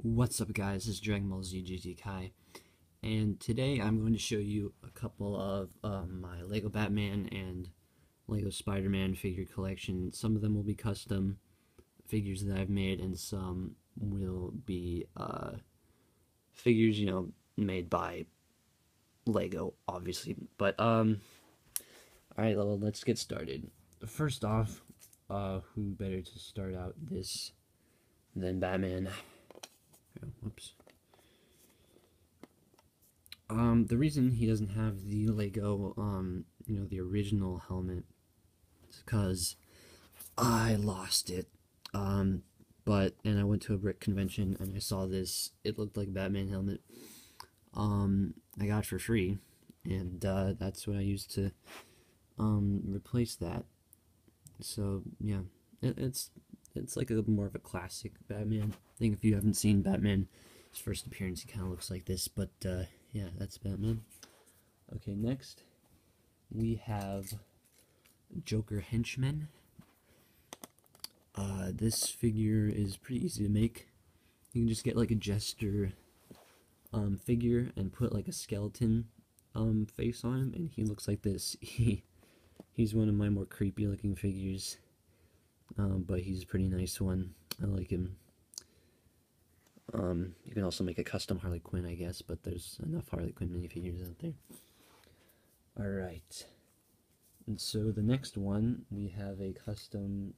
What's up guys, this is Dragon Ball Z GT Kai, and today I'm going to show you a couple of my Lego Batman and Lego Spider-Man figure collection. Some of them will be custom figures that I've made, and some will be figures, made by Lego, obviously. But, alright, well, let's get started. First off, who better to start out this than Batman? Oh, whoops. The reason he doesn't have the Lego, the original helmet is because I lost it. And I went to a brick convention and I saw this. It looked like a Batman helmet. I got it for free, and that's what I used to replace that. So yeah, it's like a more of a classic Batman. I think if you haven't seen Batman, his first appearance, he kind of looks like this, but yeah, that's Batman. Okay, next we have Joker Henchman. This figure is pretty easy to make. You can just get like a jester figure and put like a skeleton face on him, and he looks like this. He's one of my more creepy looking figures, but he's a pretty nice one. I like him. You can also make a custom Harley Quinn, I guess, but there's enough Harley Quinn minifigures out there. Alright, and so the next one, we have a custom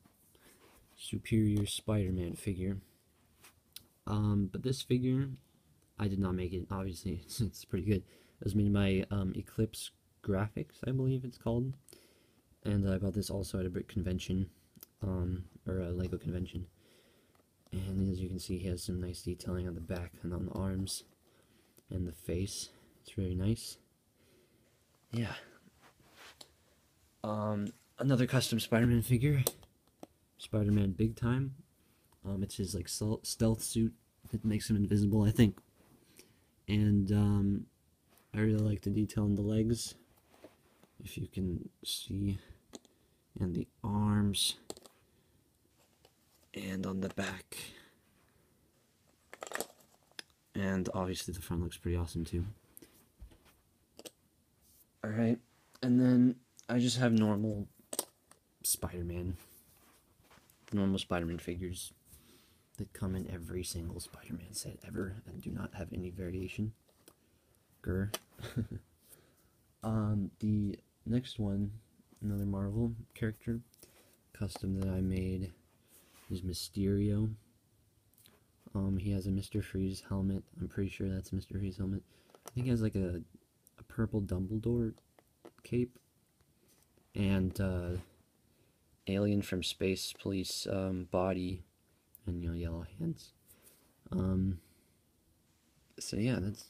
Superior Spider-Man figure. But this figure, I did not make it, obviously. It's pretty good. It was made by Eclipse Graphics, I believe it's called. And I bought this also at a brick convention, or a Lego convention. And as you can see, he has some nice detailing on the back and on the arms and the face. It's very nice. Yeah. Another custom Spider-Man figure, Spider-Man Big Time. It's his like stealth suit that makes him invisible, I think. And I really like the detail on the legs, if you can see, and the arms, and on the back. And obviously the front looks pretty awesome too. Alright, and then I just have normal Spider-Man figures that come in every single Spider-Man set ever and do not have any variation. Grr. The next one, another Marvel character, custom that I made, is Mysterio. He has a Mr. Freeze helmet. I'm pretty sure that's Mr. Freeze helmet. I think he has like a purple Dumbledore cape, and Alien from Space Police body, and yellow hands. So yeah, that's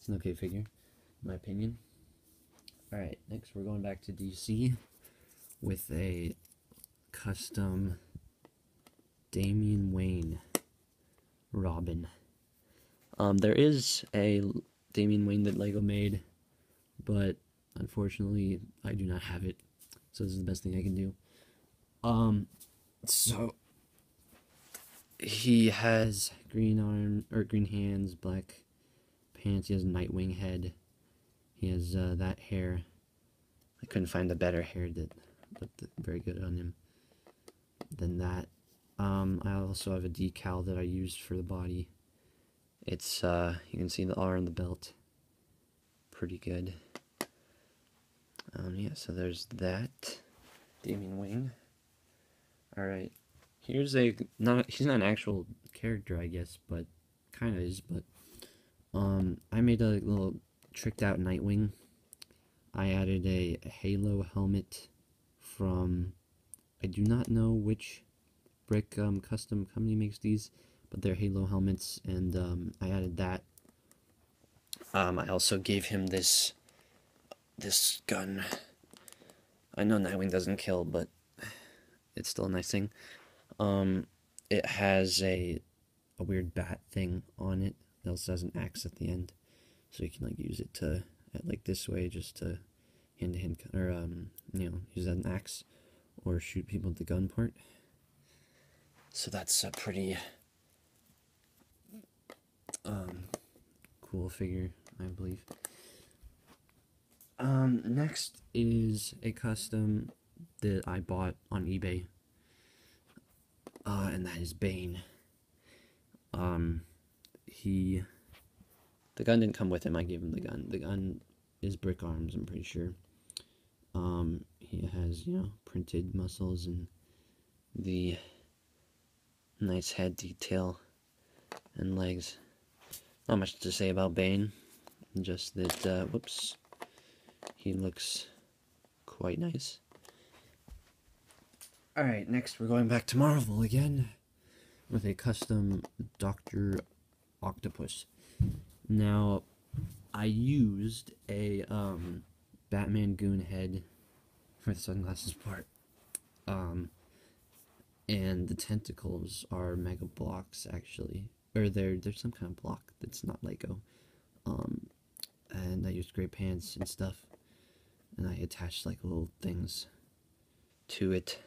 an okay figure, in my opinion. Alright, next we're going back to DC with a custom Damian Wayne Robin. There is a Damian Wayne that Lego made, but unfortunately I do not have it, so this is the best thing I can do. So he has green hands, black pants. He has a Nightwing head. He has that hair. I couldn't find a better hair that looked very good on him than that. I also have a decal that I used for the body. It's you can see the R on the belt. Pretty good. Yeah, so there's that. Damian Wayne. Alright. Here's he's not an actual character, I guess, but kinda is, but I made a little tricked out Nightwing. I added a Halo helmet from, I do not know which brick custom company makes these, but they're Halo helmets, and I added that. I also gave him this gun. I know Nightwing doesn't kill, but it's still a nice thing. It has a weird bat thing on it. It also has an axe at the end, so you can like use it to like this way, just to hand-to-hand, or use that an axe or shoot people with the gun part. So that's a pretty cool figure, I believe. Next is a custom that I bought on eBay. And that is Bane. The gun didn't come with him, I gave him the gun. The gun is brick arms, I'm pretty sure. He has, printed muscles and the nice head detail and legs. Not much to say about Bane, just that, whoops, he looks quite nice. Alright, next we're going back to Marvel again with a custom Dr. Octopus. Now, I used a Batman goon head for the sunglasses part. And the tentacles are Mega Blocks, actually. Or they're some kind of block that's not Lego. And I used gray pants and stuff. And I attached like little things to it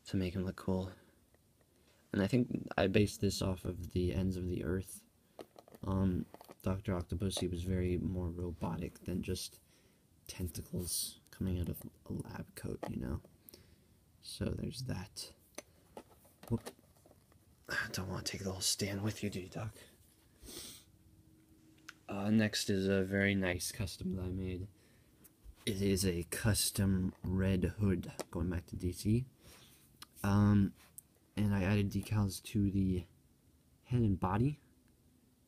to make him look cool. And I think I based this off of the ends of the earth. Dr. Octopus, he was very more robotic than just tentacles coming out of a lab coat, So there's that. Whoop. I don't want to take the whole stand with you, do you, Doc? Next is a very nice custom that I made. It is a custom Red Hood, going back to DC. And I added decals to the head and body.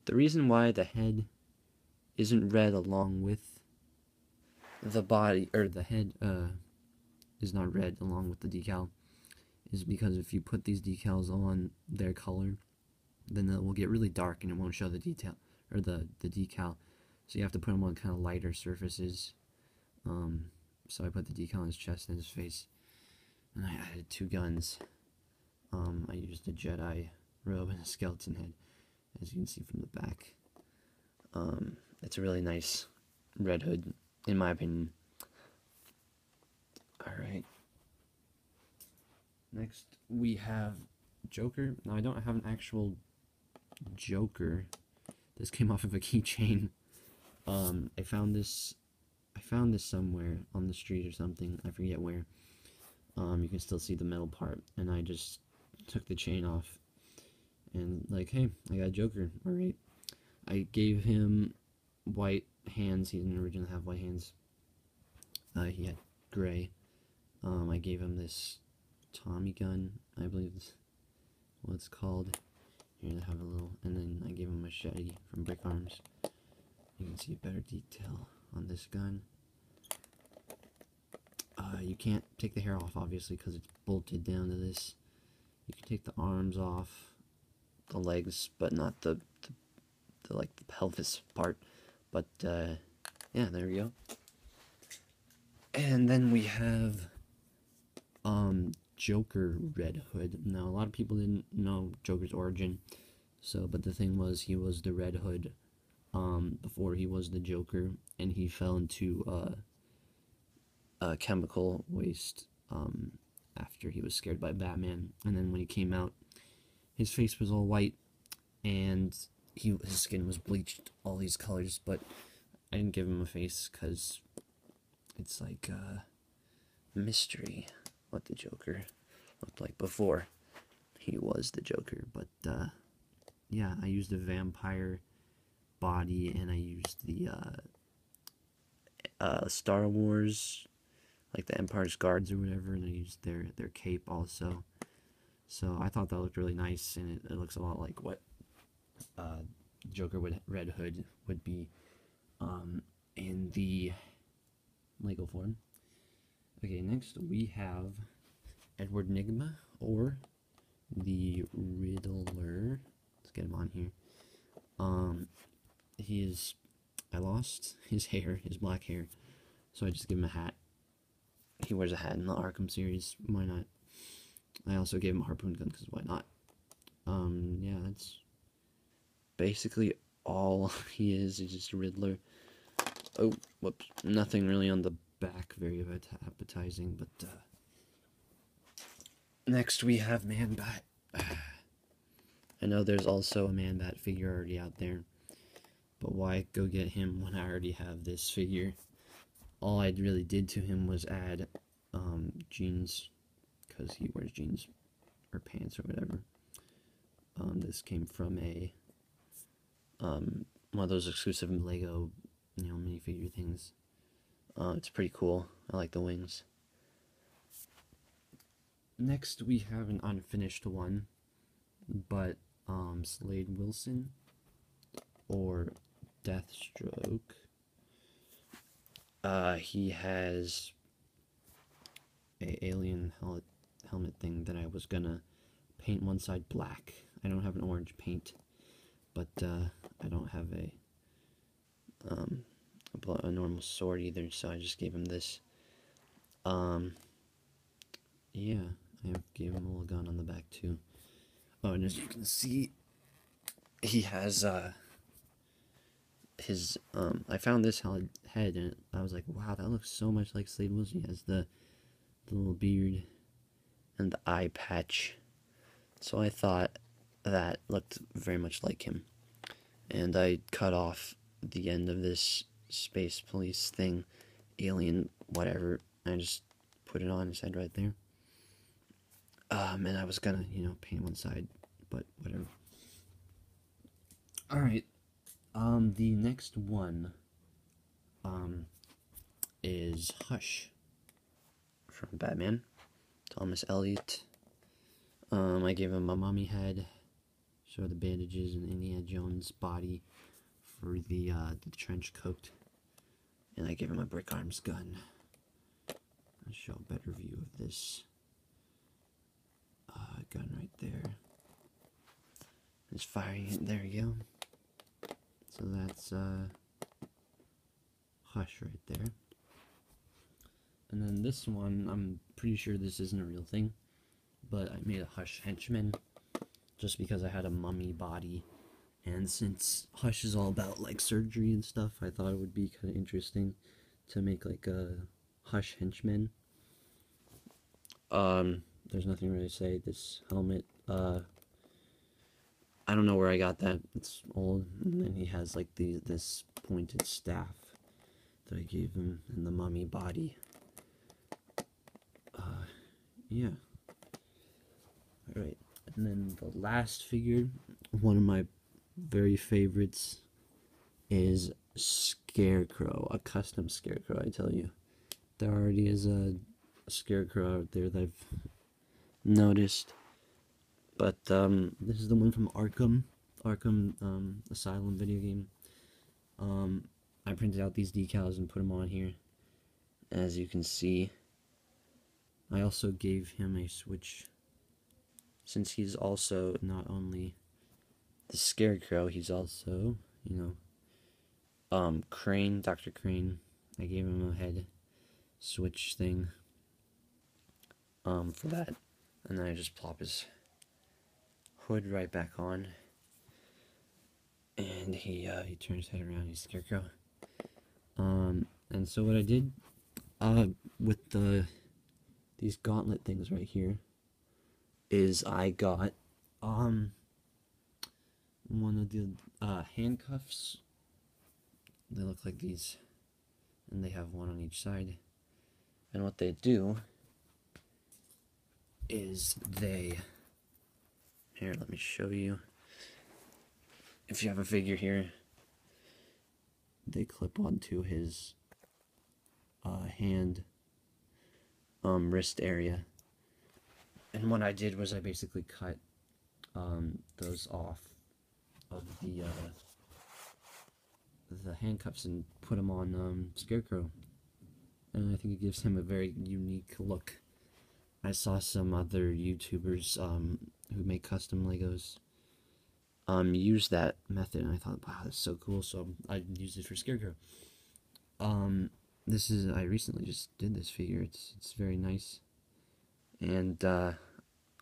The reason why the head isn't red along with the body, or the head is not red along with the decal, is because if you put these decals on their color, then it will get really dark and it won't show the detail, or the decal. So you have to put them on kind of lighter surfaces. So I put the decal on his chest and his face, and I added 2 guns. I used a Jedi robe and a skeleton head, as you can see from the back. It's a really nice Red Hood, in my opinion. Alright. Next, we have Joker. Now, I don't have an actual Joker. This came off of a keychain. I found this somewhere on the street or something. I forget where. You can still see the metal part, and I just took the chain off. And like, hey, I got a Joker. Alright. I gave him white hands. He didn't originally have white hands. He had gray. I gave him this Tommy gun, I believe is what it's called. Here they have a little, and then I gave him a machete from Brick Arms. You can see a better detail on this gun. You can't take the hair off, obviously, because it's bolted down to this. You can take the arms off, the legs, but not the pelvis part. But yeah, there we go. And then we have Joker Red Hood. Now, a lot of people didn't know Joker's origin. But the thing was, he was the Red Hood before he was the Joker, and he fell into chemical waste after he was scared by Batman. And then when he came out, his face was all white, and his skin was bleached all these colors. But I didn't give him a face because it's like a mystery what the Joker looked like before he was the Joker. But yeah, I used a vampire body, and I used the Star Wars, like the Empire's Guards or whatever, and I used their cape also. So I thought that looked really nice, and it looks a lot like what Joker with Red Hood would be in the Lego form. Okay, next we have Edward Nygma, or the Riddler. Let's get him on here. I lost his hair, his black hair, so I just give him a hat. He wears a hat in the Arkham series, why not? I also gave him a harpoon gun, because why not? Yeah, that's basically all he is. He's just a Riddler. Oh, whoops. Nothing really on the back very appetizing, but next we have Man-Bat. I know there's also a Man-Bat figure already out there, but why go get him when I already have this figure? All I really did to him was add jeans, because he wears jeans or pants or whatever. This came from a one of those exclusive Lego, minifigure things. It's pretty cool. I like the wings. Next, we have an unfinished one, but Slade Wilson or Deathstroke. He has a alien helmet thing that I was gonna paint one side black. I don't have an orange paint, but I don't have a normal sword either, so I just gave him this. Yeah, I gave him a little gun on the back too. Oh, and as you can see, he has his I found this head, and I was like, wow, that looks so much like Slade Wilson. He has the little beard and the eye patch, so I thought that looked very much like him. And I cut off the end of this space police thing, alien whatever, and I just put it on his head right there. And I was gonna, paint one side, but whatever. Alright, the next one, is Hush from Batman, Thomas Elliott. I gave him a mummy head, show the bandages and Indiana Jones body for the trench coat, and I gave him a brick arms gun. I'll show a better view of this gun right there. It's firing it. There we go. So that's Hush right there. And then this one, I'm pretty sure this isn't a real thing, but I made a Hush henchman just because I had a mummy body, and since Hush is all about like surgery and stuff, I thought it would be kind of interesting to make like a Hush henchman. There's nothing really to say. This helmet, I don't know where I got that. It's old, and then he has like this pointed staff that I gave him in the mummy body. Yeah. Alright, and then the last figure, one of my very favorites, is Scarecrow, a custom Scarecrow, I tell you. There already is a Scarecrow out there that I've noticed. But this is the one from Arkham Asylum video game. I printed out these decals and put them on here, as you can see. I also gave him a switch, since he's also not only the Scarecrow, he's also, Crane, Dr. Crane. I gave him a head switch thing for that, and then I just plop his hood right back on, and he turns his head around. He's Scarecrow. And so what I did with these gauntlet things right here is I got one of the handcuffs. They look like these, and they have one on each side. And what they do is here, let me show you. If you have a figure here, they clip onto his hand, wrist area. And what I did was I basically cut those off of the handcuffs and put them on Scarecrow. And I think it gives him a very unique look. I saw some other YouTubers who make custom Legos use that method, and I thought, wow, that's so cool, so I used it for Scarecrow. I recently just did this figure. It's very nice, and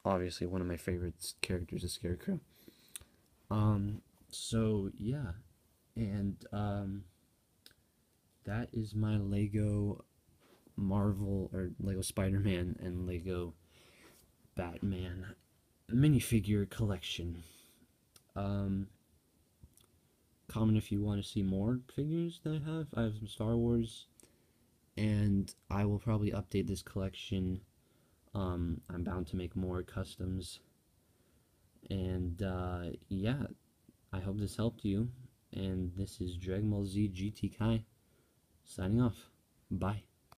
obviously one of my favorite characters is Scarecrow. So yeah, and that is my Lego Marvel or Lego Spider-Man and Lego Batman minifigure collection. Comment if you want to see more figures that I have. I have some Star Wars, and I will probably update this collection. I'm bound to make more customs, and yeah, I hope this helped you. And this is Dragon Ball Z GT Kai signing off. Bye.